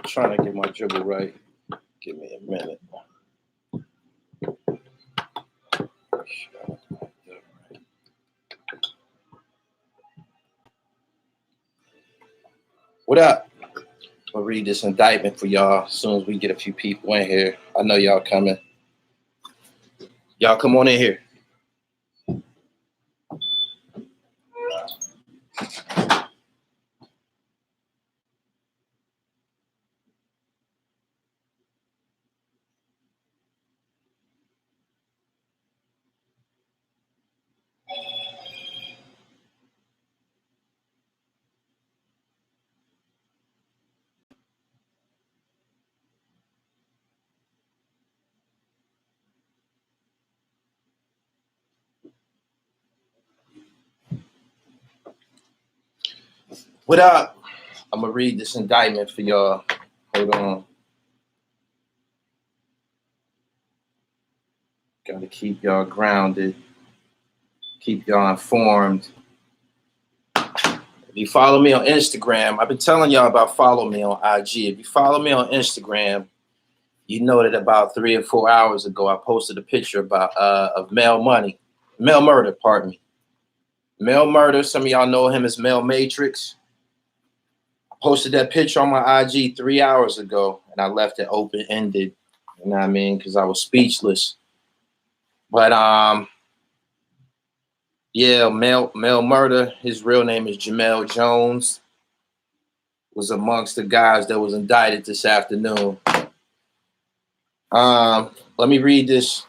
trying to get my dribble right. Give me a minute. What up? I'll read this indictment for y'all as soon as we get a few people in here. I know y'all coming. Y'all come on in here. What up? I'm going to read this indictment for y'all. Hold on. Got to keep y'all grounded. Keep y'all informed. If you follow me on Instagram, I've been telling y'all about follow me on IG. If you follow me on Instagram, you know that about 3 or 4 hours ago, I posted a picture about of Mel Murda, pardon me. Mel Murda, some of y'all know him as Mel Matrix. I posted that picture on my IG 3 hours ago, and I left it open-ended, you know what I mean, because I was speechless. But yeah, Mel Murda, his real name is Jamel Jones, was amongst the guys that was indicted this afternoon. Let me read this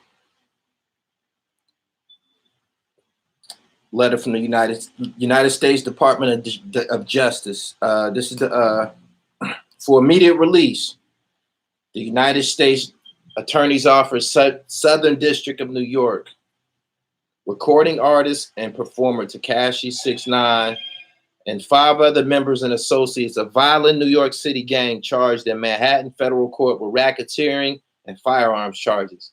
letter from the United States Department of Justice. This is the for immediate release. The United States Attorney's Office, Southern District of New York. Recording artist and performer TEKASHI 6ix9ine and 5 other members and associates of violent New York City gang charged in Manhattan federal court with racketeering and firearms charges.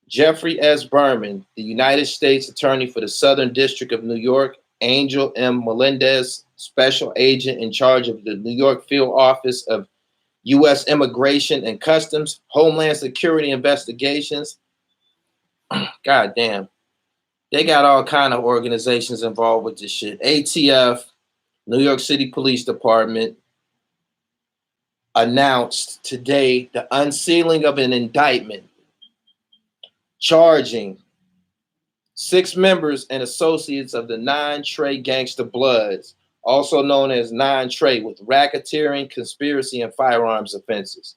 Jeffrey S. Berman, the United States Attorney for the Southern District of New York, Angel M. Melendez, Special Agent in charge of the New York Field Office of U.S. Immigration and Customs, Homeland Security Investigations. God damn. They got all kind of organizations involved with this shit. ATF, New York City Police Department, announced today the unsealing of an indictment charging 6 members and associates of the 9 Trey Gangster Bloods, also known as 9 Trey, with racketeering, conspiracy, and firearms offenses.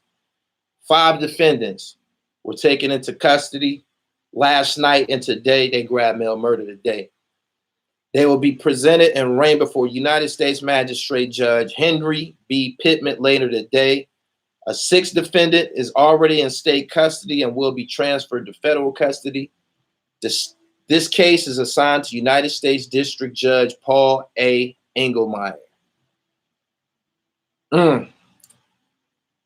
5 defendants were taken into custody last night, and today they grabbed Mel Murda today. They will be presented and arraigned before United States Magistrate Judge Henry B. Pittman later today. A 6th defendant is already in state custody and will be transferred to federal custody. This case is assigned to United States District Judge Paul A. Engelmeyer.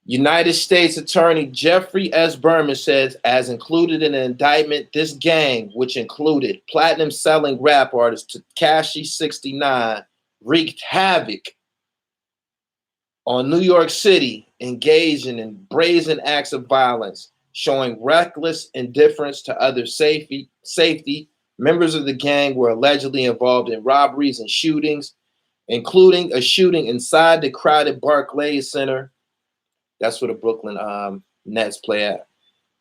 United States Attorney Jeffrey S. Berman says, as included in the indictment, this gang, which included platinum-selling rap artist TEKASHI 6ix9ine, wreaked havoc on New York City, engaging in brazen acts of violence, showing reckless indifference to other safety. Members of the gang were allegedly involved in robberies and shootings, including a shooting inside the crowded Barclays Center. That's where the Brooklyn Nets play at.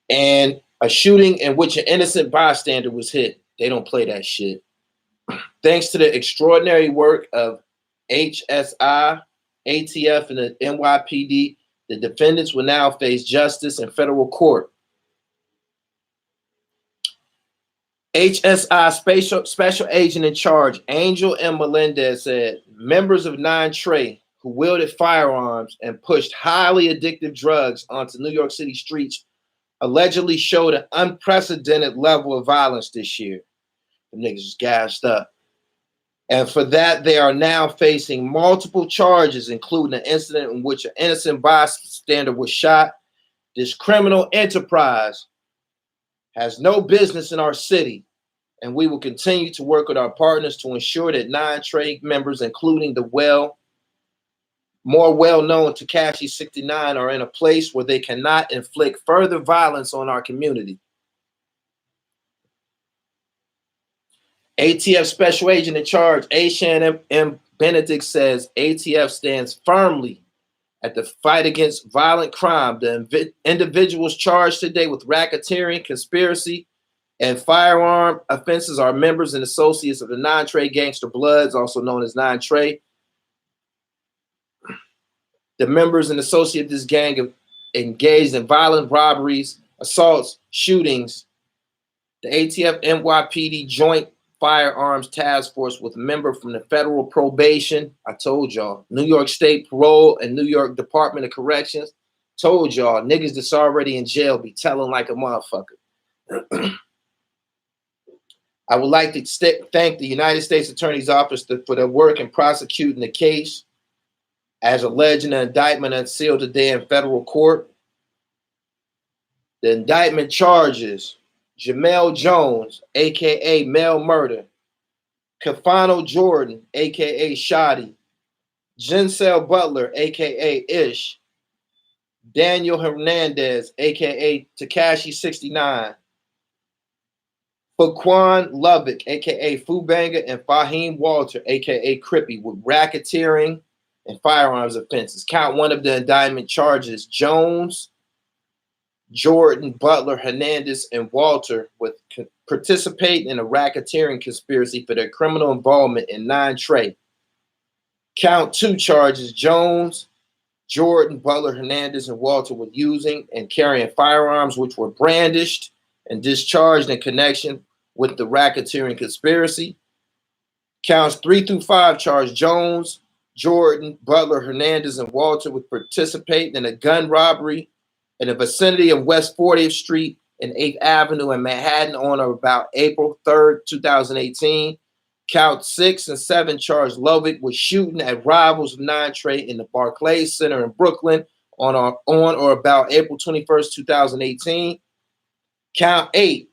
And a shooting in which an innocent bystander was hit. They don't play that shit. Thanks to the extraordinary work of HSI, ATF, and the NYPD, the defendants will now face justice in federal court. HSI special agent in charge, Angel M. Melendez, said members of 9 Trey who wielded firearms and pushed highly addictive drugs onto New York City streets allegedly showed an unprecedented level of violence this year. The niggas was gassed up. And for that, they are now facing multiple charges, including an incident in which an innocent bystander was shot. This criminal enterprise has no business in our city, and we will continue to work with our partners to ensure that 9 Trey members, including the more well-known TEKASHI 69 are in a place where they cannot inflict further violence on our community. ATF Special Agent in Charge, Ashan M. Benedict says ATF stands firmly at the fight against violent crime. The individuals charged today with racketeering, conspiracy, and firearm offenses are members and associates of the non-trade gangster Bloods, also known as non-trade. The members and associates of this gang have engaged in violent robberies, assaults, shootings. The ATF NYPD Joint Firearms Task Force with a member from the Federal Probation, I told y'all, New York State Parole and New York Department of Corrections, told y'all, niggas that's already in jail be telling like a motherfucker. I would like to thank the United States Attorney's Office for their work in prosecuting the case as alleged in the indictment unsealed today in federal court. The indictment charges Jamel Jones, aka Mel Murder, Kafano Jordan, aka Shoddy, Jinsel Butler, aka Ish, Daniel Hernandez, aka TEKASHI 69, Faquan Lubbock, aka Fubanger, and Fahim Walter, aka Crippy, with racketeering and firearms offenses. Count one of the indictment charges Jones, Jordan, Butler, Hernandez, and Walter with participating in a racketeering conspiracy for their criminal involvement in non-trade. Count two charges Jones, Jordan, Butler, Hernandez, and Walter with using and carrying firearms which were brandished and discharged in connection with the racketeering conspiracy. Counts 3 through 5 charge Jones, Jordan, Butler, Hernandez, and Walter with participating in a gun robbery in the vicinity of West 40th Street and 8th Avenue in Manhattan on or about April 3rd, 2018. Count 6 and 7 charge Lovick with shooting at rivals of non-trade in the Barclays Center in Brooklyn on or about April 21st, 2018. Count 8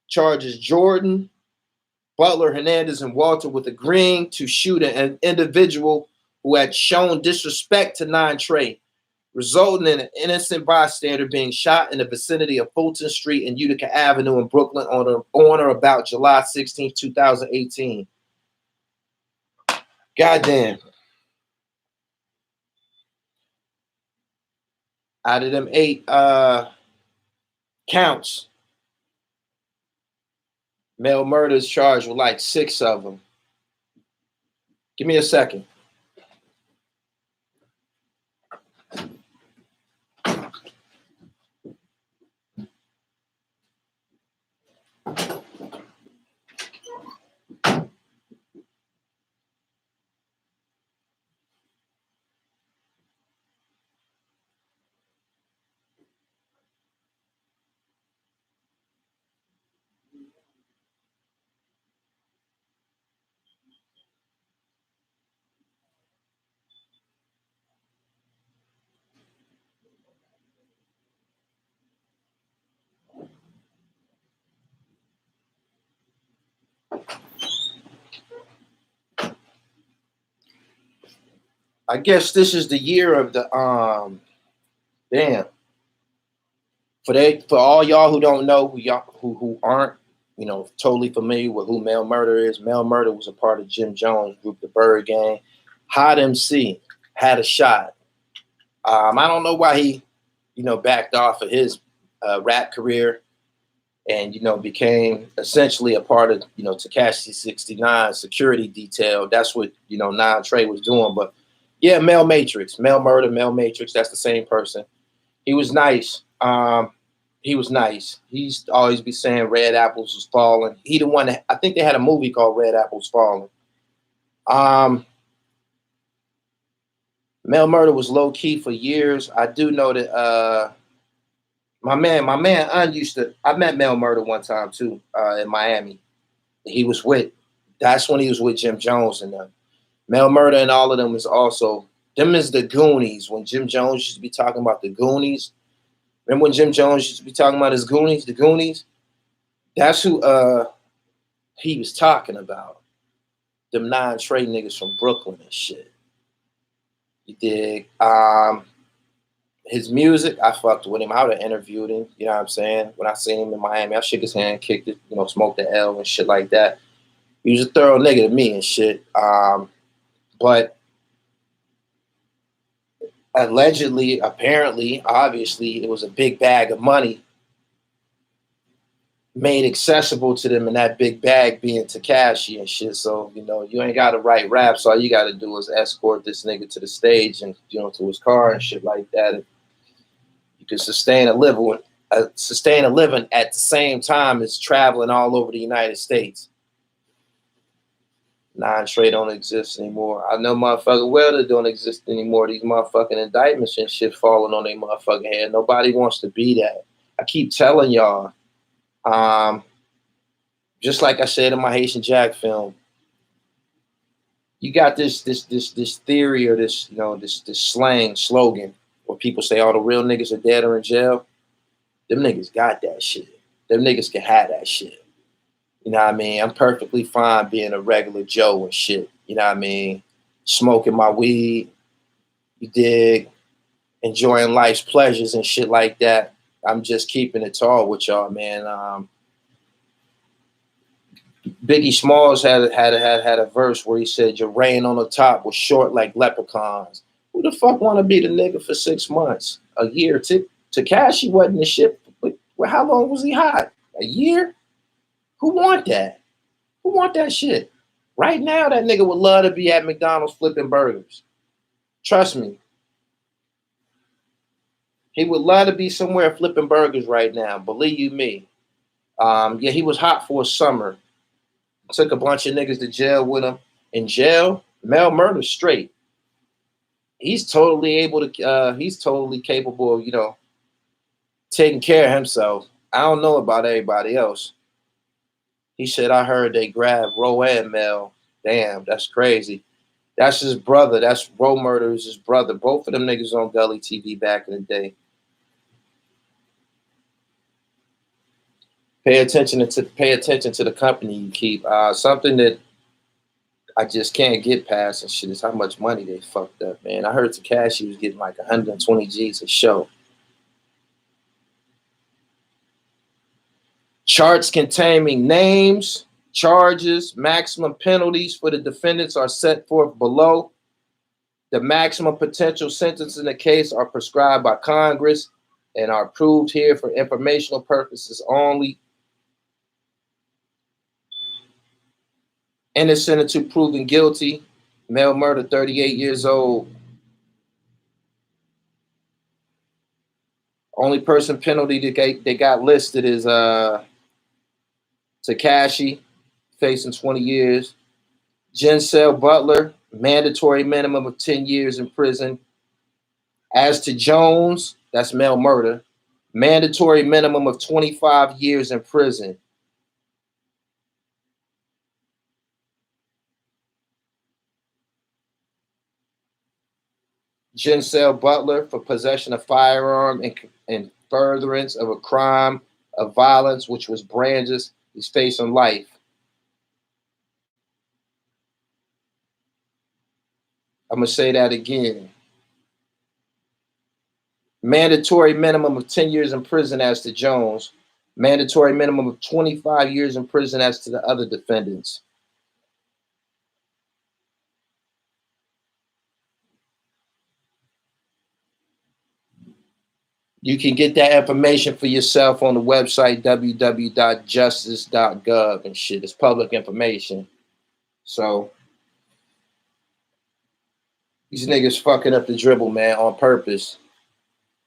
charges Jordan, Butler, Hernandez, and Walter with agreeing to shoot an individual who had shown disrespect to non-trade, resulting in an innocent bystander being shot in the vicinity of Fulton Street and Utica Avenue in Brooklyn on or about July 16, 2018. Goddamn. Out of them 8 counts, Mel Murda is charged with like 6 of them. Give me a second. I guess this is the year of the damn. For all y'all who don't know, who aren't, totally familiar with who Mel Murda is. Mel Murda was a part of Jim Jones' group, the Byrdgang. Hot MC, had a shot. I don't know why he, backed off of his rap career and, became essentially a part of, TEKASHI 69 security detail. That's what, non-trade was doing. But yeah, Mel Murda, Mel Matrix, that's the same person. He was nice. He was nice. He used to always be saying red apples was falling. He the one that, I think they had a movie called Red Apples Falling. Mel Murda was low key for years. I do know that my man I met Mel Murda one time too, in Miami. That's when he was with Jim Jones and them. Mel Murda and all of them is also, them is the Goonies. When Jim Jones used to be talking about the Goonies. Remember when Jim Jones used to be talking about his Goonies, the Goonies? That's who he was talking about. Them non-trade niggas from Brooklyn and shit. You dig? His music, I fucked with him. I would have interviewed him. You know what I'm saying? When I seen him in Miami, I shook his hand, kicked it, you know, smoked the L and shit like that. He was a thorough nigga to me and shit. But allegedly, apparently, obviously, it was a big bag of money made accessible to them, and that big bag being TEKASHI and shit. So, you know, you ain't got to write raps. All you got to do is escort this nigga to the stage and, you know, to his car and shit like that. And you can sustain a living at the same time as traveling all over the United States. Non-trade don't exist anymore. I know motherfucking well that don't exist anymore. These motherfucking indictments and shit falling on their motherfucking head. Nobody wants to be that. I keep telling y'all. Just like I said in my Haitian Jack film, you got this theory or this, you know, this slang slogan where people say all the real niggas are dead or in jail. Them niggas got that shit. Them niggas can have that shit. You know what I mean? I'm perfectly fine being a regular Joe and shit. You know what I mean? Smoking my weed, you dig? Enjoying life's pleasures and shit like that. I'm just keeping it tall with y'all, man. Biggie Smalls had a verse where he said, "Your reign on the top was short like leprechauns." Who the fuck want to be the nigga for 6 months, a year? TEKASHI wasn't the shit. Well, how long was he hot? A year? Who want that? Who want that shit? Right now, that nigga would love to be at McDonald's flipping burgers. Trust me. He would love to be somewhere flipping burgers right now. Believe you me. Yeah, he was hot for a summer. Took a bunch of niggas to jail with him. In jail, Mel Murda straight. He's totally able to. He's totally capable of, you know, taking care of himself. I don't know about everybody else. He said, "I heard they grabbed Ro and Mel." Damn, that's crazy. That's his brother. That's Ro Murder is his brother. Both of them niggas on Gully TV back in the day. Pay attention to the company you keep. Something that I just can't get past and shit is how much money they fucked up, man. I heard TEKASHI was getting like 120 G's a show. Charts containing names, charges, maximum penalties for the defendants are set forth below. The maximum potential sentences in the case are prescribed by Congress and are approved here for informational purposes only. Innocent until proven guilty. Mel Murda, 38 years old. Only person penalty they got listed is TEKASHI, facing 20 years. Gencel Butler, mandatory minimum of 10 years in prison. As to Jones, that's Mel Murda, mandatory minimum of 25 years in prison. Gencel Butler for possession of firearm and furtherance of a crime of violence, which was brandished, he's facing life. I'm going to say that again. Mandatory minimum of 10 years in prison as to Jones. Mandatory minimum of 25 years in prison as to the other defendants. You can get that information for yourself on the website www.justice.gov and shit. It's public information. So these niggas fucking up the dribble, man, on purpose.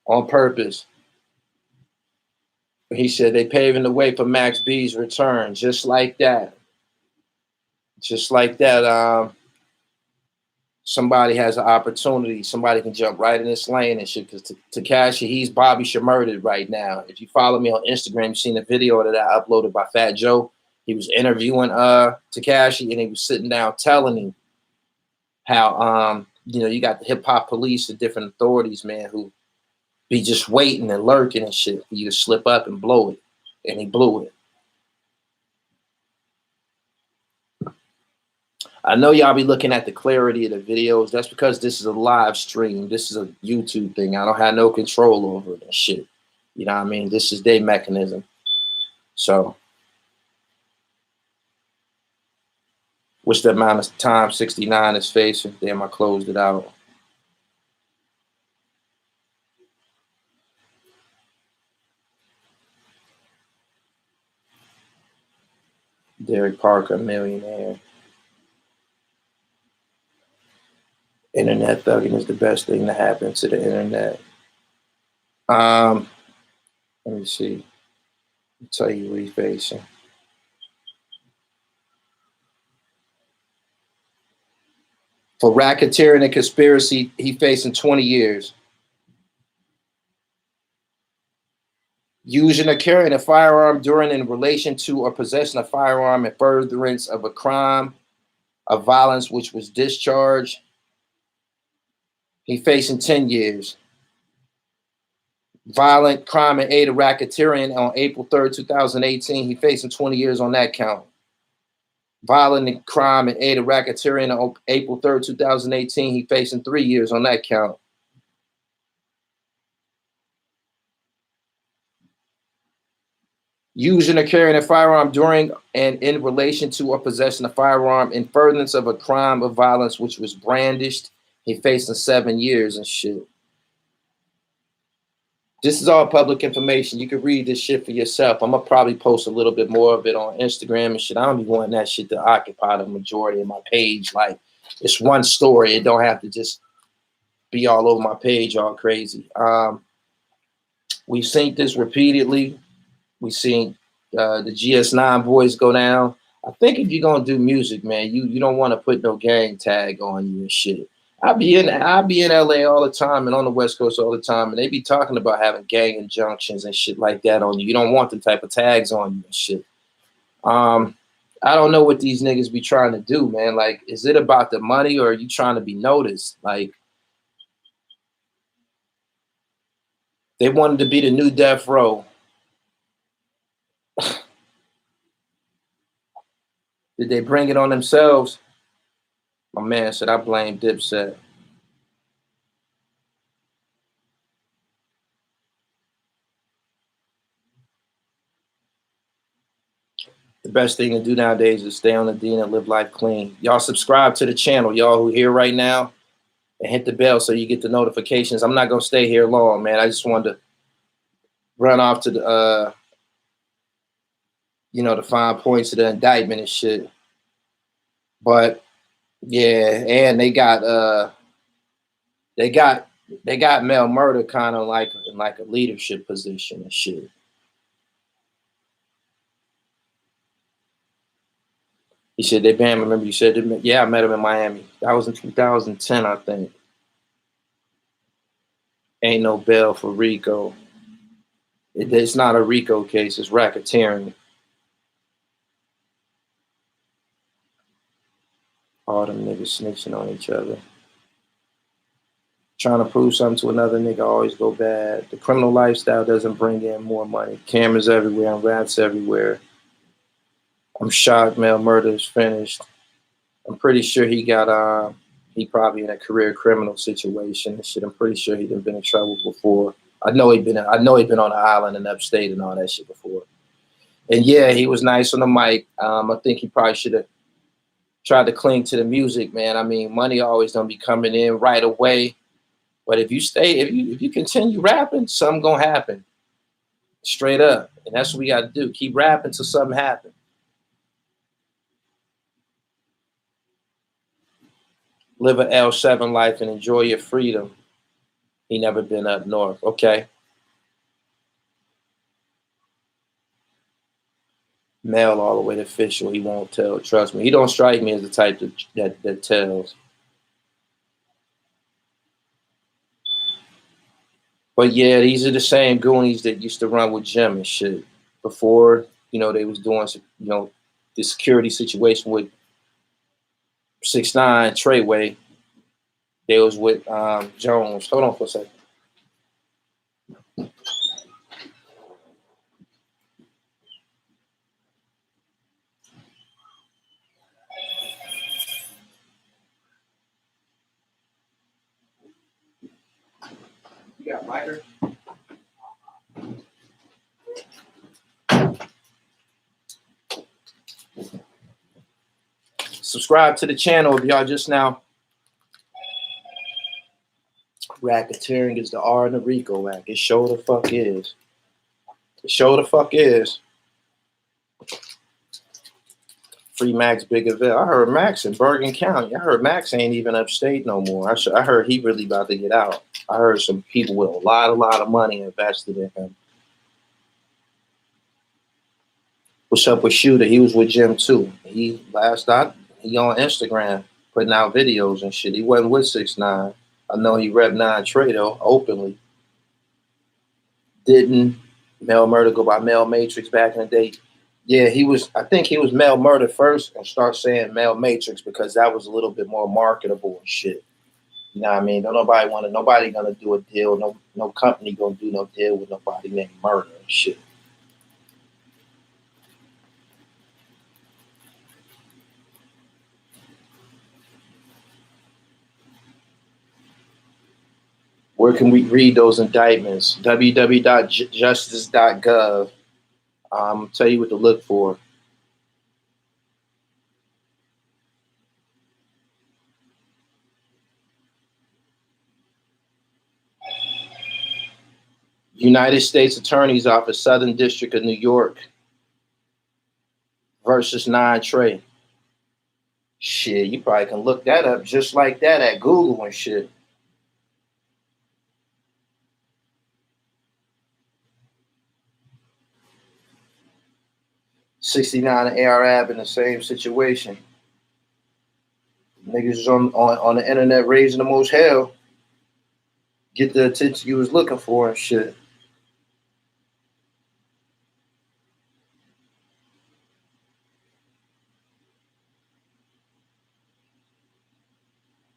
On purpose. He said they paving the way for Max B's return, just like that. Just like that. Somebody has an opportunity. Somebody can jump right in this lane and shit. Because TEKASHI, he's Bobby Shmurda right now. If you follow me on Instagram, you've seen a video that I uploaded by Fat Joe. He was interviewing TEKASHI, and he was sitting down telling him how you know, you got the hip hop police and different authorities, man, who be just waiting and lurking and shit for you to slip up and blow it. And he blew it. I know y'all be looking at the clarity of the videos. That's because this is a live stream. This is a YouTube thing. I don't have no control over it and shit. You know what I mean? This is their mechanism. So, what's the amount of time 69 is facing? Damn, I closed it out. Derek Parker, millionaire. Internet thugging is the best thing to happen to the internet. Let me see. I'll tell you what he's facing. For racketeering and conspiracy, he facing 20 years. Using or carrying a firearm during in relation to or possessing a firearm in furtherance of a crime of violence which was discharged, he facing 10 years. Violent crime and aid of racketeering on April 3rd, 2018, he facing 20 years on that count. Violent crime and aid of racketeering on April 3rd, 2018, he facing 3 years on that count. Using or carrying a firearm during and in relation to or possessing a firearm in furtherance of a crime of violence which was brandished, he facing 7 years and shit. This is all public information. You can read this shit for yourself. I'm gonna probably post a little bit more of it on Instagram and shit. I don't be wanting that shit to occupy the majority of my page. Like, it's one story. It don't have to just be all over my page all crazy. We've seen this repeatedly. We've seen the GS9 boys go down. I think if you're gonna do music, man, you don't want to put no gang tag on you and shit. I be in LA all the time and on the West Coast all the time, and they be talking about having gang injunctions and shit like that on you. You don't want the type of tags on you and shit. I don't know what these niggas be trying to do, man. Like, is it about the money or are you trying to be noticed? Like, they wanted to be the new Death Row. Did they bring it on themselves? My man said, I blame Dipset. The best thing to do nowadays is stay on the Dean and live life clean. Y'all subscribe to the channel, y'all who here right now, and hit the bell so you get the notifications. I'm not going to stay here long, man. I just wanted to run off to the, the fine points of the indictment and shit. But yeah, and they got Mel Murda kind of like in like a leadership position and shit. He said they banned him. Remember you said, yeah, I met him in Miami. That was in 2010, I think. Ain't no bail for RICO. It's not a RICO case. It's racketeering. All them niggas snitching on each other. Trying to prove something to another nigga always go bad. The criminal lifestyle doesn't bring in more money. Cameras everywhere and rats everywhere. I'm shocked Mel Murda is finished. I'm pretty sure he got he probably in a career criminal situation and shit. I'm pretty sure he'd been in trouble before. I know he'd been on an island in upstate and all that shit before. And yeah, he was nice on the mic. I think he probably should have tried to cling to the music, man. I mean, money always don't be coming in right away. But if you continue rapping, something gonna happen. Straight up. And that's what we gotta do. Keep rapping till something happens. Live an L7 life and enjoy your freedom. He never been up north. Okay. Mel all the way to official. He won't tell. Trust me. He don't strike me as the type that tells. But yeah, these are the same Goonies that used to run with Jim and shit before, they was doing, the security situation with 6ix9ine, TR3YWAY. They was with Jones. Hold on for a second. got lighter? Subscribe to the channel if y'all just now. Racketeering is the R in the RICO Act. It sure the fuck is. It sure the fuck is. Free Max Biggerville. I heard Max in Byrdgang County. I heard Max ain't even upstate no more. I heard he really about to get out. I heard some people with a lot of money invested in him. What's up with Shooter? He was with Jim too. He on Instagram putting out videos and shit. He wasn't with 6ix9ine. I know he rep 9 Trey though, openly. Didn't Mel Murda go by Mel Matrix back in the day? Yeah, I think he was Mel Murda first and start saying Mel Matrix because that was a little bit more marketable and shit. You know what I mean? Nobody gonna do a deal. No company gonna do no deal with nobody named Murda and shit. Where can we read those indictments? www.justice.gov. Tell you what to look for. United States Attorney's Office, Southern District of New York versus 9 Trey. Shit, you probably can look that up just like that at Google and shit. '69 and Arab in the same situation. Niggas on the internet raising the most hell. Get the attention you was looking for and shit.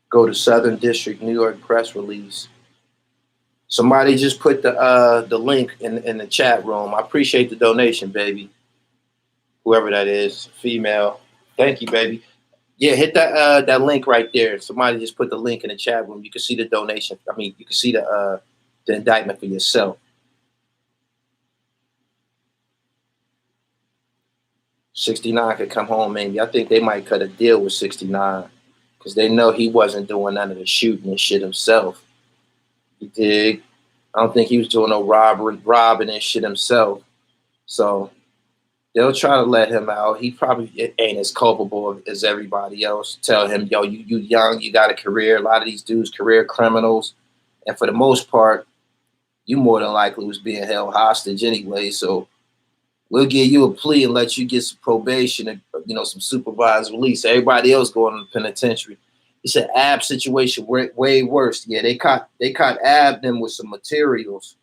Go to Southern District, New York press release. Somebody just put the link in the chat room. I appreciate the donation, baby. Whoever that is, female. Thank you, baby. Yeah, hit that link right there. Somebody just put the link in the chat room. You can see the donation. I mean, you can see the indictment for yourself. 69 could come home, maybe. I think they might cut a deal with 69 because they know he wasn't doing none of the shooting and shit himself. You dig? I don't think he was doing no robbing and shit himself. So they'll try to let him out. He probably ain't as culpable as everybody else. Tell him, yo, you young, you got a career. A lot of these dudes, career criminals. And for the most part, you more than likely was being held hostage anyway. So we'll give you a plea and let you get some probation and, you know, some supervised release. Everybody else going to the penitentiary. It's an Ab situation way worse. Yeah, they caught Ab them with some materials.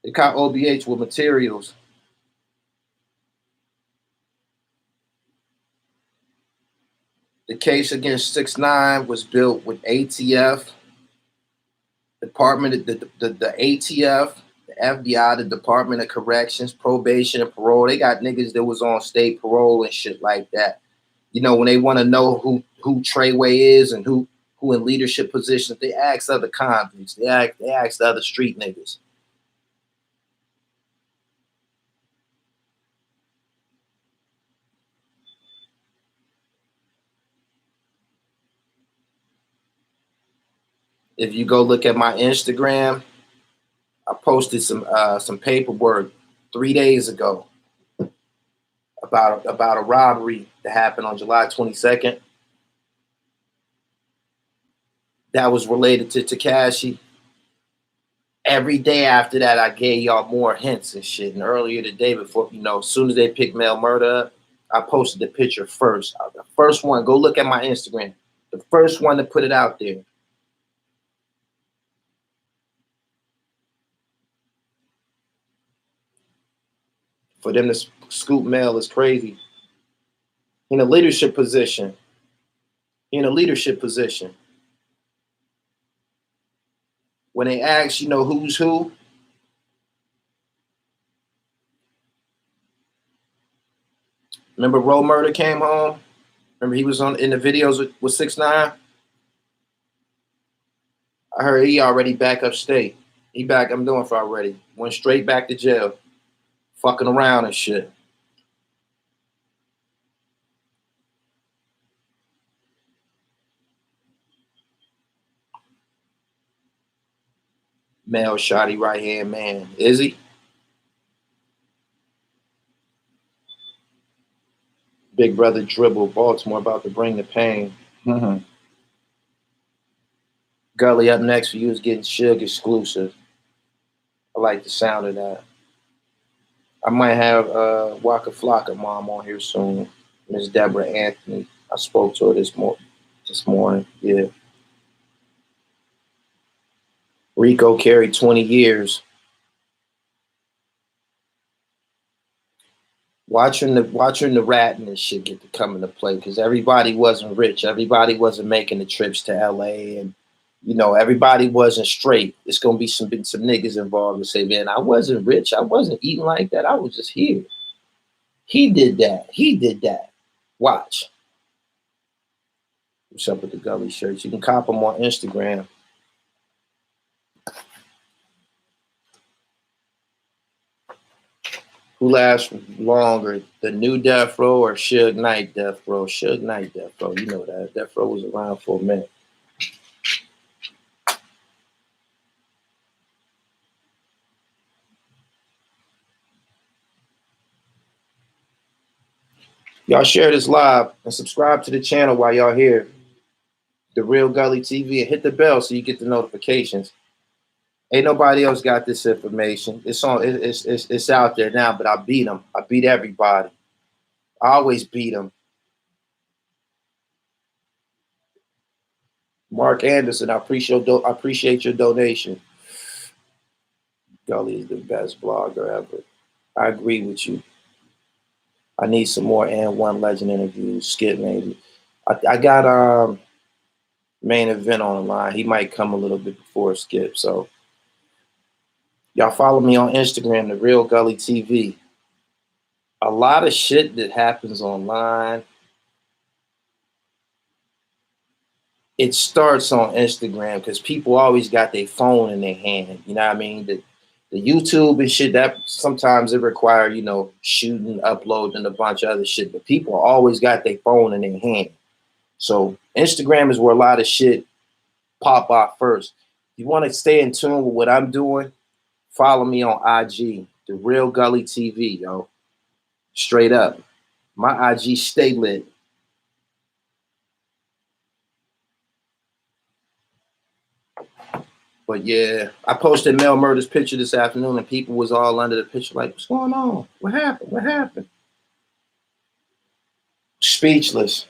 They caught OBH with materials. The case against 6ix9ine was built with ATF, Department, the ATF, the FBI, the Department of Corrections, probation and parole. They got niggas that was on state parole and shit like that. You know, when they want to know who TR3YWAY is and who in leadership positions, they ask other convicts. They ask the other street niggas. If you go look at my Instagram, I posted some paperwork 3 days ago about a robbery that happened on July 22nd. That was related to TEKASHI. Every day after that, I gave y'all more hints and shit. And earlier today, before, you know, as soon as they picked Mel Murda up, I posted the picture first. The first one, go look at my Instagram. The first one to put it out there. For them to scoop Mel is crazy. In a leadership position. In a leadership position. When they ask, you know, who's who, remember Mel Murda came home? Remember he was in the videos with 6ix9ine? I heard he already back upstate. He back, I'm doing for already. Went straight back to jail. Fucking around and shit. Mel Shotty right hand man. Is he? Big brother dribble. Baltimore about to bring the pain. Gully up next for you is getting Suge exclusive. I like the sound of that. I might have Waka Flocka mom on here soon. Miss Deborah Anthony. I spoke to her this morning. Yeah. Rico carried 20 years. Watching the rat and this shit get to come into play because everybody wasn't rich. Everybody wasn't making the trips to LA and everybody wasn't straight. It's gonna be some niggas involved and say, man, I wasn't rich. I wasn't eating like that. I was just here. He did that. He did that. Watch. What's up with the Gully shirts? You can cop them on Instagram. Who lasts longer, the new Death Row or Suge Knight Death Row? Suge Knight Death Row, you know that. Death Row was around for a minute. Y'all share this live and subscribe to the channel while y'all here. The Real Gully TV, and hit the bell so you get the notifications. Ain't nobody else got this information. It's on. It's out there now. But I beat them. I beat everybody. I always beat them. Mark Anderson, I appreciate your donation. Gully is the best blogger ever. I agree with you. I need some more and one legend interviews. Skip maybe. I got main event on the line. He might come a little bit before Skip. So y'all follow me on Instagram, The Real Gully TV. A lot of shit that happens online, it starts on Instagram because people always got their phone in their hand. You know what I mean? The YouTube and shit, that sometimes it require, shooting, uploading, a bunch of other shit. But people always got their phone in their hand. So Instagram is where a lot of shit pop out first. You want to stay in tune with what I'm doing, follow me on IG, The Real Gully TV, yo. Straight up. My IG stay lit. But yeah, I posted Mel Murda's picture this afternoon and people was all under the picture like, what's going on? What happened? What happened? Speechless.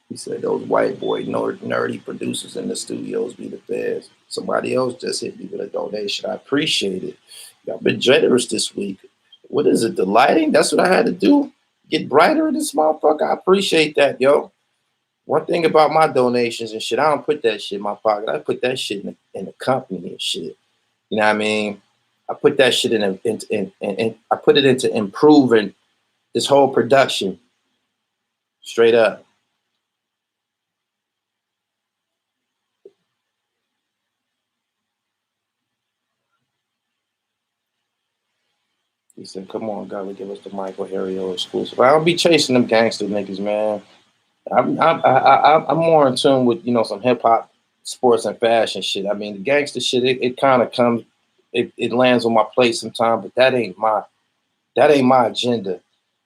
He said those white boy nerdy producers in the studios be the best. Somebody else just hit me with a donation. I appreciate it. Y'all been generous this week. What is it? The lighting? That's what I had to do? Get brighter in this motherfucker? I appreciate that, yo. One thing about my donations and shit, I don't put that shit in my pocket. I put that shit in the company and shit. You know what I mean? I put that shit in I put it into improving this whole production. Straight up. He said, come on, Gully, give us the Michael Harrio exclusive. I don't be chasing them gangster niggas, man. I'm more in tune with, some hip hop, sports, and fashion shit. I mean, the gangster shit, it kind of comes, it lands on my plate sometime, but that ain't my agenda.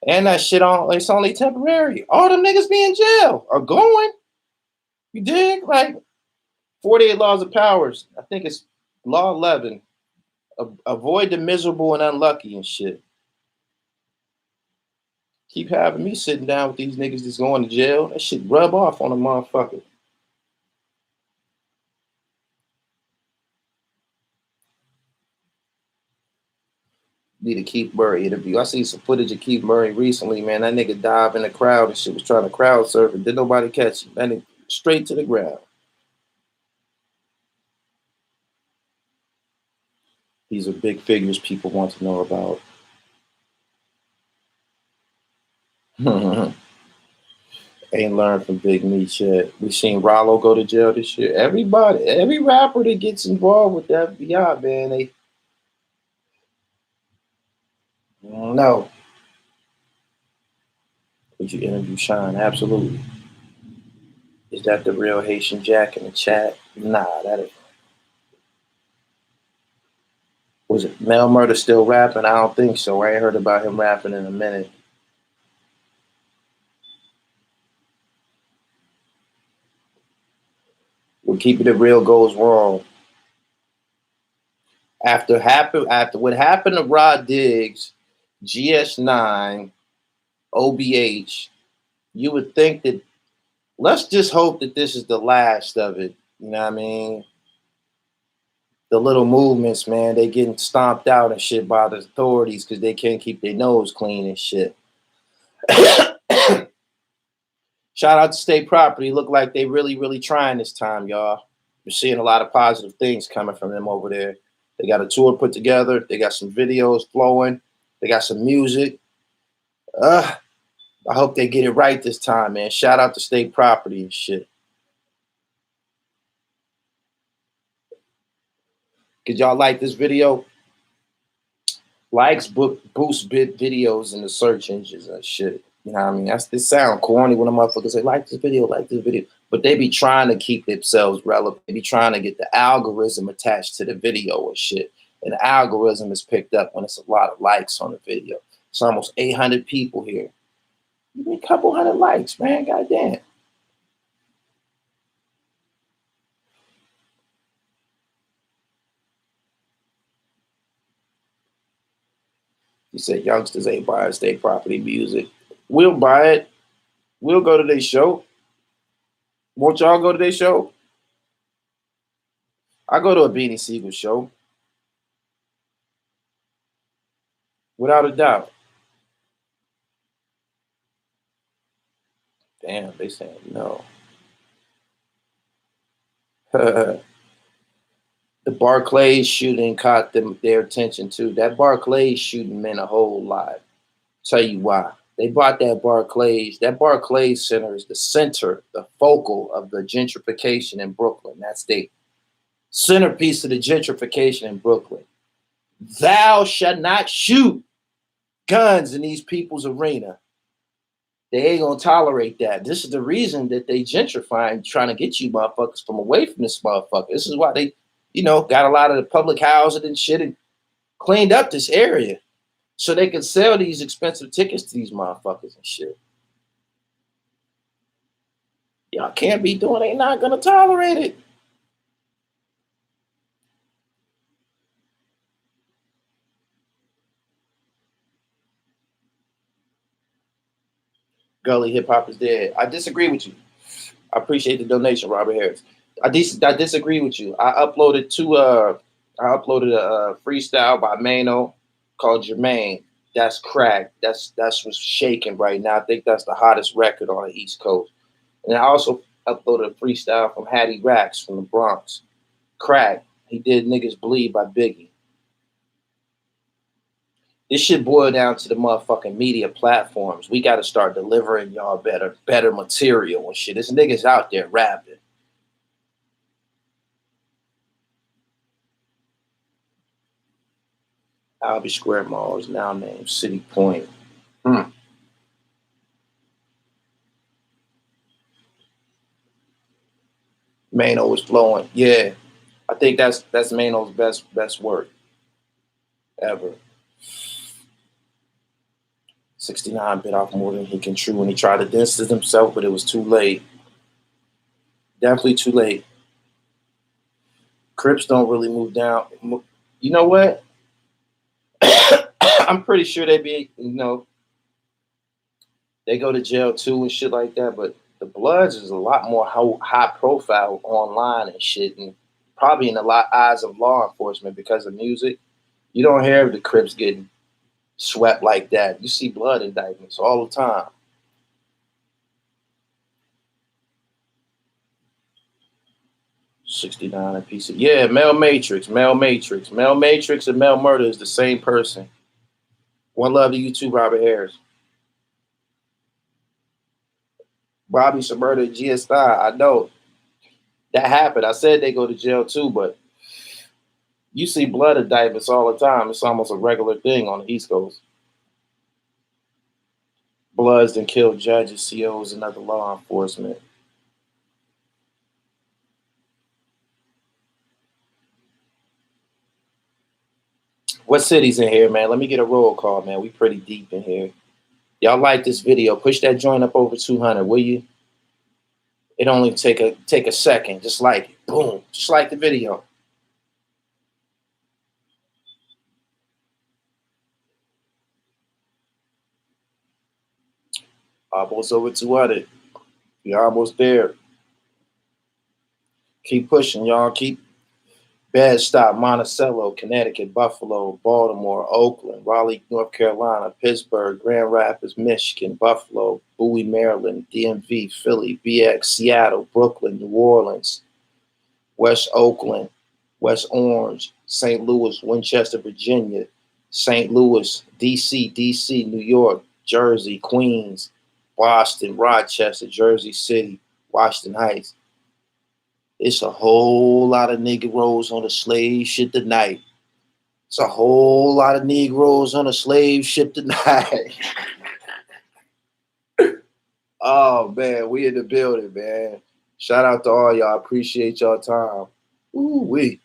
And that shit it's only temporary. All them niggas be in jail or going. You dig? Like 48 laws of powers. I think it's law 11. Avoid the miserable and unlucky and shit. Keep having me sitting down with these niggas that's going to jail. That shit rub off on a motherfucker. Need a Keith Murray interview. I see some footage of Keith Murray recently, man. That nigga dived in the crowd and shit, was trying to crowd surf and didn't nobody catch him. That nigga straight to the ground. These are big figures people want to know about. Ain't learned from Big Meech yet. We seen Rollo go to jail this year. Everybody, every rapper that gets involved with the FBI, man, they no. Would you interview Sean? Absolutely. Is that the real Haitian Jack in the chat? Nah, that is. Was it Mel Murda still rapping? I don't think so. I ain't heard about him rapping in a minute. Well, keeping it real goes wrong. After what happened to Rod Diggs, GS9, OBH, you would think that let's just hope that this is the last of it. You know what I mean? The little movements, man, they getting stomped out and shit by the authorities because they can't keep their nose clean and shit. Shout out to State Property. Look like they really trying this time, y'all. We're seeing a lot of positive things coming from them over there. They got a tour put together. They got some videos flowing. They got some music. I hope they get it right this time, man. Shout out to State Property and shit. Could y'all like this video? Likes boost bit videos in the search engines and shit. You know what I mean? It sound corny when a motherfucker say, like this video, like this video. But they be trying to keep themselves relevant. They be trying to get the algorithm attached to the video or shit. And the algorithm is picked up when it's a lot of likes on the video. It's almost 800 people here. You need a couple hundred likes, man. Goddamn. You said youngsters ain't buying State Property music. We'll buy it. We'll go to their show. Won't y'all go to their show? I go to a Beanie Siegel show. Without a doubt. Damn, they saying no. The Barclays shooting caught their attention too. That Barclays shooting meant a whole lot. Tell you why. They bought that Barclays. That Barclays Center is the center, the focal of the gentrification in Brooklyn. That's the centerpiece of the gentrification in Brooklyn. Thou shalt not shoot guns in these people's arena. They ain't gonna tolerate that. This is the reason that they gentrifying, trying to get you motherfuckers from away from this motherfucker. This is why they, got a lot of the public housing and shit and cleaned up this area so they can sell these expensive tickets to these motherfuckers and shit. Y'all can't be doing. They not gonna tolerate it. Gully hip hop is dead. I disagree with you. I appreciate the donation, Robert Harris. I disagree with you. I uploaded a freestyle by Mano called Jermaine. That's crack. That's what's shaking right now. I think that's the hottest record on the East Coast. And I also uploaded a freestyle from Hattie Racks from the Bronx. Crack. He did Niggas Bleed by Biggie. This shit boiled down to the motherfucking media platforms. We got to start delivering y'all better material and shit. This niggas out there rapping. Albee Square Mall is now named City Point. Mano was flowing. Yeah. I think that's Mano's best work ever. 69 bit off more than he can chew when he tried to distance himself, but it was too late. Definitely too late. Crips don't really move down. You know what? I'm pretty sure they be, they go to jail too and shit like that, but the Bloods is a lot more high profile online and shit, and probably in a lot eyes of law enforcement because of music. You don't hear the Crips getting swept like that. You see blood indictments all the time. $69 a piece of, yeah, Mel Matrix, and Mel Murda is the same person. One love to you too, Robert Harris. Bobby Murda, GSI. I know that happened. I said they go to jail too, but you see blood indictments all the time. It's almost a regular thing on the East Coast. Bloods that kill judges, COs, and other law enforcement. What city's in here, man? Let me get a roll call, man. We pretty deep in here. Y'all like this video? Push that joint up over 200, will you? It only take a second. Just like it. Boom. Just like the video. Almost over 200. You're almost there. Keep pushing, y'all. Keep Bed-Stuy, Monticello, Connecticut, Buffalo, Baltimore, Oakland, Raleigh, North Carolina, Pittsburgh, Grand Rapids, Michigan, Buffalo, Bowie, Maryland, DMV, Philly, BX, Seattle, Brooklyn, New Orleans, West Oakland, West Orange, St. Louis, Winchester, Virginia, St. Louis, DC, New York, Jersey, Queens, Boston, Rochester, Jersey City, Washington Heights. It's a whole lot of Negroes on a slave ship tonight. It's a whole lot of Negroes on a slave ship tonight. Oh, man, we in the building, man. Shout out to all y'all. Appreciate y'all time. Ooh-wee.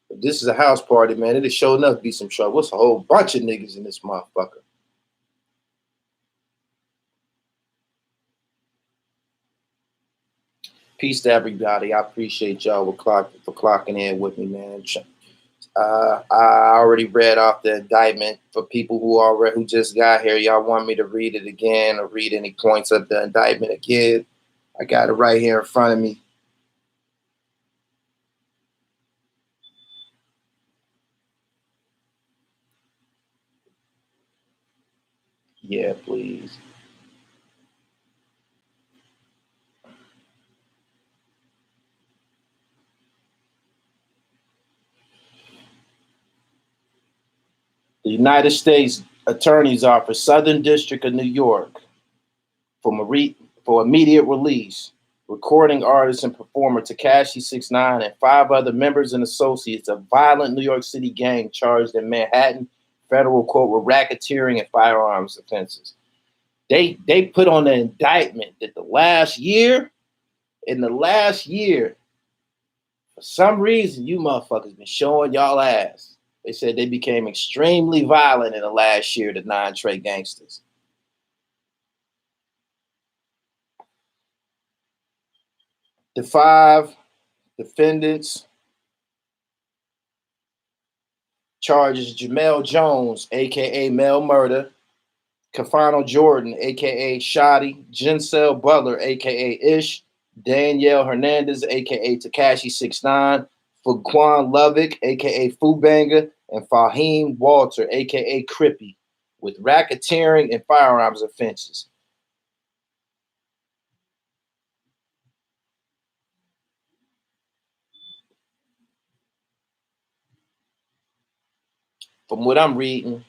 If this is a house party, man, it'll sure enough be some trouble. It's a whole bunch of niggas in this motherfucker. Peace to everybody. I appreciate y'all for clocking in with me, man. I already read off the indictment. For people who just got here, y'all want me to read it again or read any points of the indictment again? I got it right here in front of me. Yeah, please. The United States Attorney's Office, Southern District of New York, for immediate release. Recording artist and performer TEKASHI 6ix9ine and 5 other members and associates of violent New York City gang charged in Manhattan federal court with racketeering and firearms offenses. They put on the indictment that in the last year, for some reason, you motherfuckers been showing y'all ass. They said they became extremely violent in the last year, the 9 Trey gangsters. The 5 defendants charges Jamel Jones, aka Mel Murda, Kafano Jordan, aka Shoddy, Jincel Butler, aka Ish, Danielle Hernandez, aka TEKASHI 6ix9ine, Fuquan Lovick, aka Fubanga, and Fahim Walter, aka Crippy, with racketeering and firearms offenses. From what I'm reading,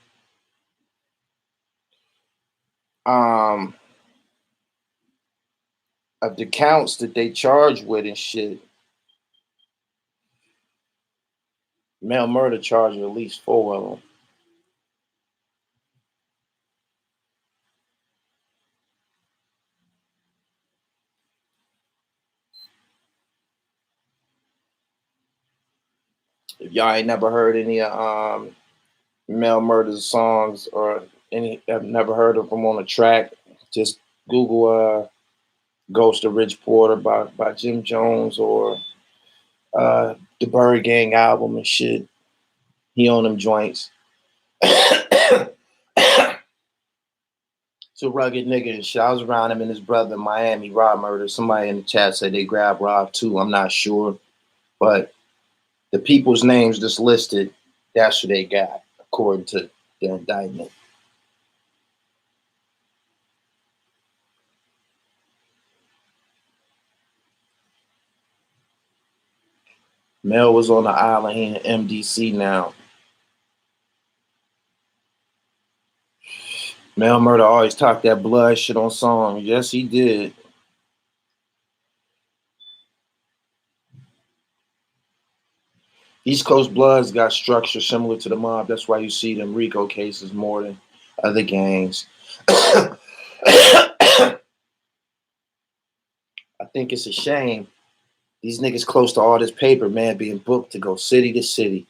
of the counts that they charged with and shit, Mel Murda charged at least 4 of them. If y'all ain't never heard any Mel Murda's songs or have never heard of them on a track, just Google Ghost of Rich Porter by Jim Jones or the Byrdgang album and shit. He on them joints. It's a rugged nigga and shit. I was around him and his brother in Miami, Rob Murder. Somebody in the chat said they grabbed Rob too. I'm not sure. But the people's names just listed, that's who they got, according to the indictment. Mel was on the island. He in MDC now. Mel Murda always talked that blood shit on songs. Yes, he did. East Coast Bloods got structure similar to the mob. That's why you see them RICO cases more than other gangs. I think it's a shame. These niggas close to all this paper, man, being booked to go city to city.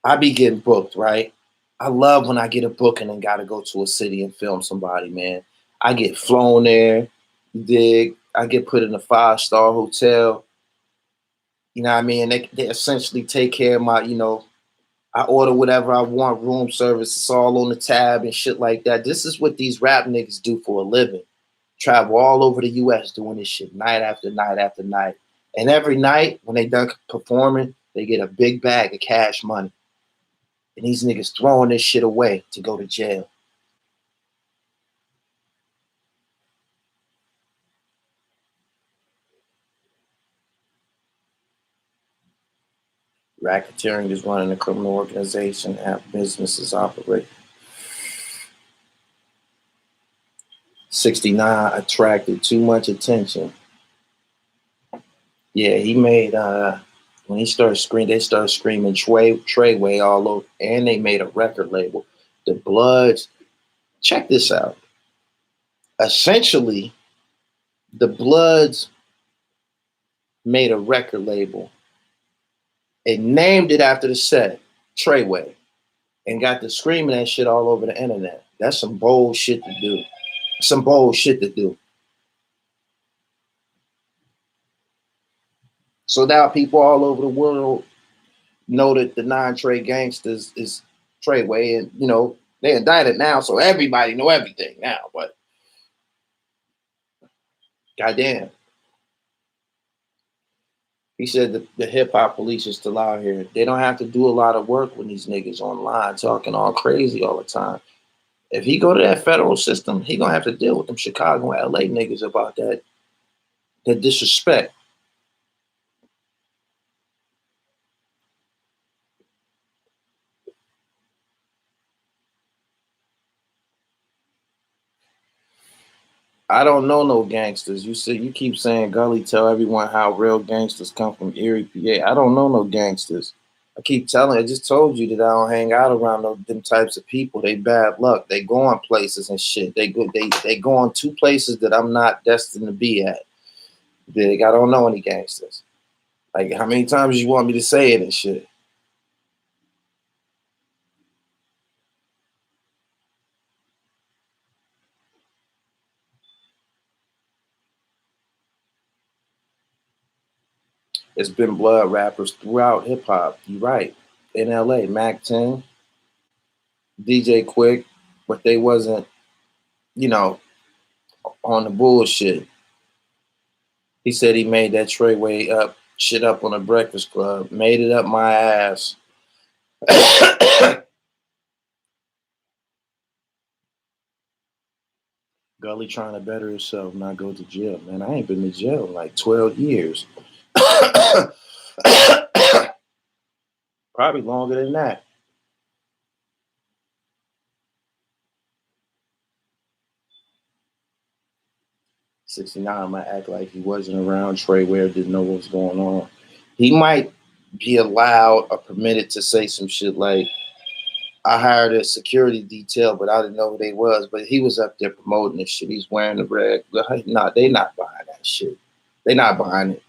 I be getting booked, right? I love when I get a booking and gotta go to a city and film somebody, man. I get flown there, you dig? I get put in a 5-star hotel. You know what I mean? They essentially take care of my, I order whatever I want, room service, it's all on the tab and shit like that. This is what these rap niggas do for a living. Travel all over the US doing this shit night after night after night. And every night when they done performing, they get a big bag of cash money. And these niggas throwing this shit away to go to jail. Racketeering is running a criminal organization and businesses operate. 69 attracted too much attention. Yeah, he made when he started screaming, they started screaming TR3YWAY all over, and they made a record label. The Bloods, check this out. Essentially, the Bloods made a record label and named it after the set, TR3YWAY, and got to screaming that shit all over the internet. That's some bold shit to do. Some bold shit to do. So now people all over the world know that the non-trade gangsters is TR3YWAY, and they indicted now, so everybody know everything now. But goddamn, he said that the hip hop police is still out here. They don't have to do a lot of work when these niggas online talking all crazy all the time. If he go to that federal system, he gonna have to deal with them Chicago and LA niggas about that disrespect. I don't know no gangsters. You keep saying Gully tell everyone how real gangsters come from Erie, PA. I don't know no gangsters. I keep telling. I just told you that I don't hang out around them types of people. They bad luck. They go on places and shit. They go on two places that I'm not destined to be at. Big. I don't know any gangsters. Like, how many times you want me to say it and shit? It's been blood rappers throughout hip hop. You're right. In LA, Mac 10, DJ Quick, but they wasn't, you know, on the bullshit. He said he made that TR3YWAY up shit up on the Breakfast Club. Made it up my ass. Gully trying to better himself, not go to jail. Man, I ain't been to jail in like 12 years. Probably longer than that. 69 might act like he wasn't around TR3YWAY, didn't know what was going on. He might be allowed or permitted to say some shit like, I hired a security detail, but I didn't know who they was. But he was up there promoting this shit. He's wearing the red. Nah, they not buying that shit. They not buying it.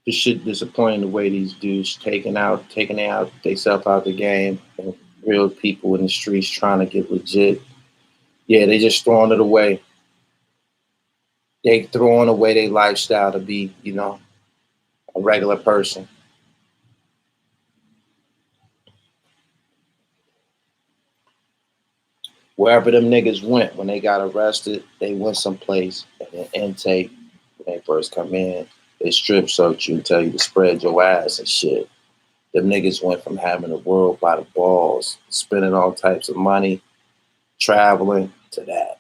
This shit disappointing the way these dudes taking out themselves out the game, and real people in the streets trying to get legit. Yeah, they just throwing it away. They throwing away their lifestyle to be, a regular person. Wherever them niggas went when they got arrested, they went someplace and then intake when they first come in. They strip search you and tell you to spread your ass and shit. Them niggas went from having the world by the balls, spending all types of money, traveling, to that.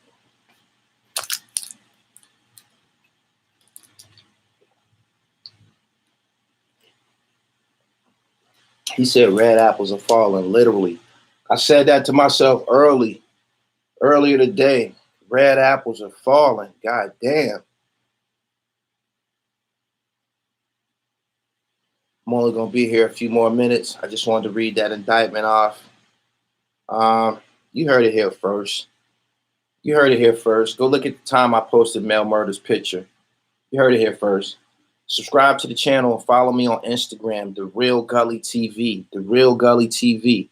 He said red apples are falling, literally. I said that to myself earlier today. Red apples are falling. God damn. I'm only going to be here a few more minutes. I just wanted to read that indictment off. You heard it here first. You heard it here first. Go look at the time I posted Mel Murda's picture. You heard it here first. Subscribe to the channel and follow me on Instagram, The Real Gully TV. The Real Gully TV.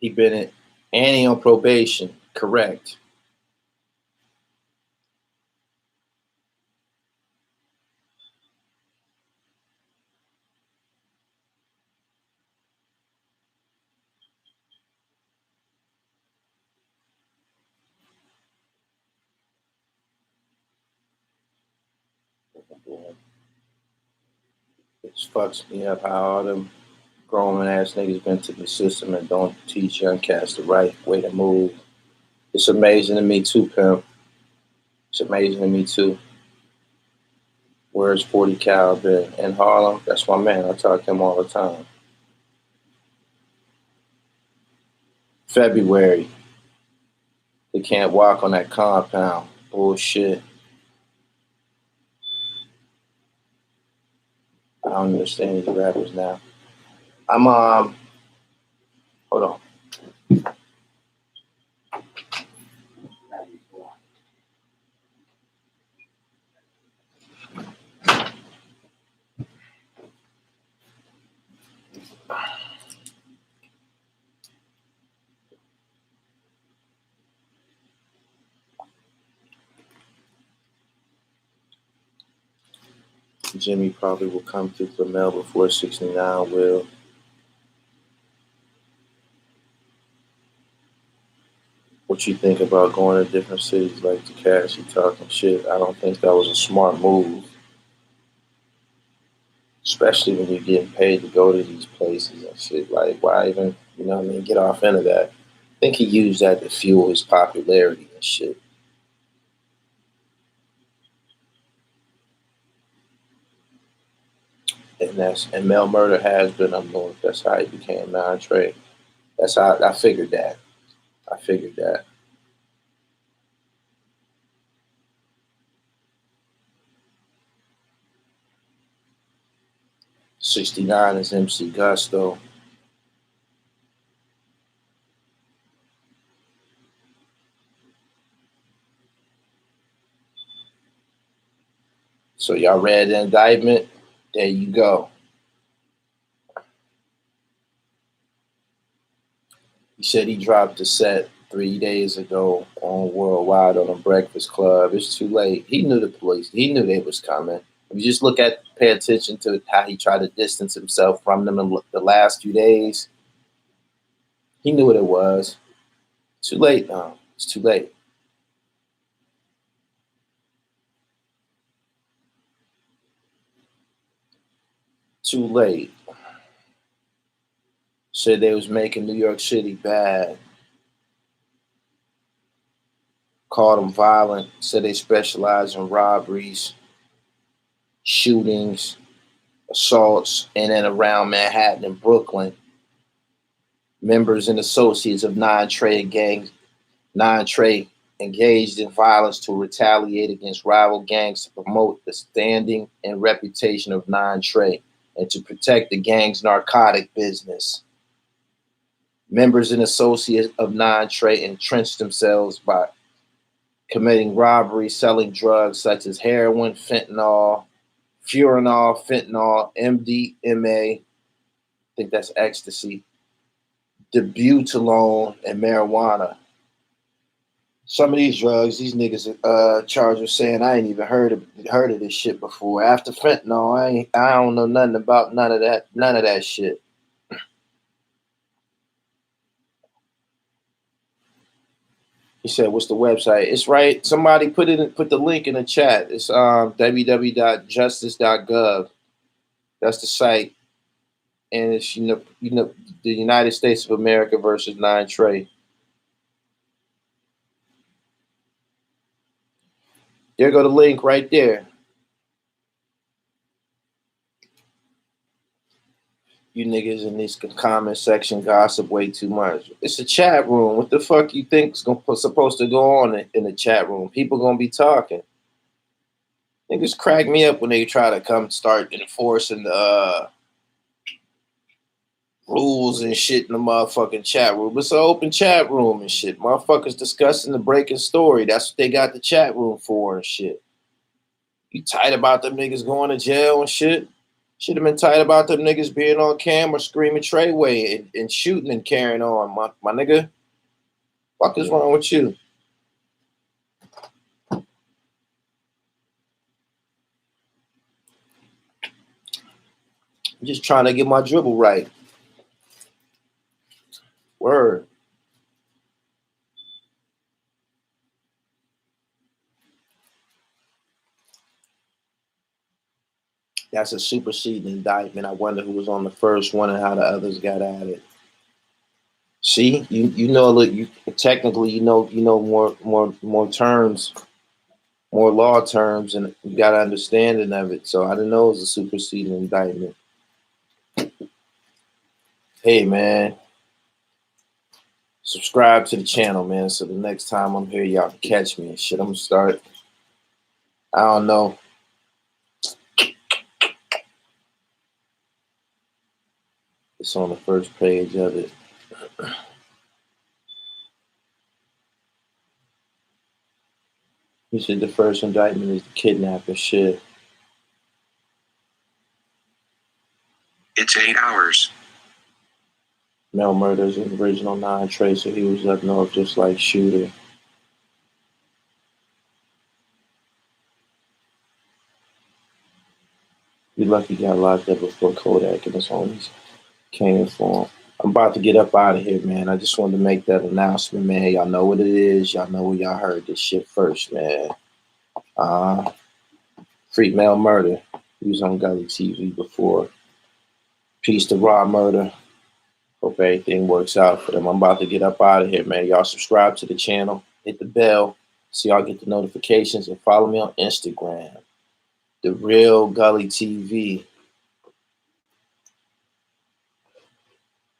He been in, and he on probation. Correct. It fucks me up how all them grown ass niggas been to the system and don't teach young cats the right way to move. It's amazing to me too, pimp. It's amazing to me too. Where's 40 Cal been? In Harlem? That's my man. I talk to him all the time. February. They can't walk on that compound. Bullshit. I don't understand these rappers now. I'm hold on. Jimmy probably will come through for Mel before 69 will. What you think about going to different cities like TEKASHI talking shit? I don't think that was a smart move. Especially when you're getting paid to go to these places and shit. Like, why even, you know what I mean, get off into that? I think he used that to fuel his popularity and shit. And Mel Murder has been up north. That's how he became non-trade. That's how I figured that. I figured that. 69 is MC Gusto. So y'all read the indictment? There you go. He said he dropped the set 3 days ago on Worldwide on a Breakfast Club. It's too late. He knew the police. He knew they was coming. If you just pay attention to how he tried to distance himself from them in the last few days, he knew what it was. Too late now. It's too late. Too late. Said they was making New York City bad. Called them violent. Said they specialize in robberies, shootings, assaults, in and around Manhattan and Brooklyn. Members and associates of non-trade gangs, non-trade engaged in violence to retaliate against rival gangs to promote the standing and reputation of non-trade and to protect the gang's narcotic business. Members and associates of non-trade entrenched themselves by committing robberies, selling drugs such as heroin, fentanyl, MDMA, I think that's ecstasy, Debutalone, and marijuana. Some of these drugs, these niggas charged with saying I ain't even heard of this shit before. After fentanyl, I don't know nothing about none of that shit. He said, "What's the website?" It's right. Somebody put the link in the chat. It's www.justice.gov. That's the site, and it's the United States of America versus non-trade. There go the link right there. You niggas in this comment section gossip way too much. It's a chat room. What the fuck you think is supposed to go on in the chat room? People gonna be talking. Niggas crack me up when they try to come start enforcing the rules and shit in the motherfucking chat room. It's an open chat room and shit. Motherfuckers discussing the breaking story. That's what they got the chat room for and shit. You tight about them niggas going to jail and shit? Should have been tight about them niggas being on camera screaming TR3YWAY and shooting and carrying on, my nigga. Fuck is wrong with you? I'm just trying to get my dribble right. Word. That's a superseding indictment. I wonder who was on the first one and how the others got at it. See, you know, look, you technically you know more terms, more law terms, and you got an understanding of it. So I didn't know it was a superseding indictment. Hey man, subscribe to the channel, man. So the next time I'm here, y'all can catch me and shit. I'm gonna start. I don't know. It's on the first page of it. He said the first indictment is the kidnapping shit. It's 8 hours. Mel Murda is an original non-tracer. He was up north just like Shooter. You lucky got locked up before Kodak and his homies came for him. I'm about to get up out of here, man. I just wanted to make that announcement, man. Y'all know what it is. Y'all know where y'all heard this shit first, man. Free Mel Murder. He was on Gully TV before. Peace to Raw Murder. Hope everything works out for them. I'm about to get up out of here, man. Y'all subscribe to the channel. Hit the bell so y'all get the notifications and follow me on Instagram. The Real Gully TV.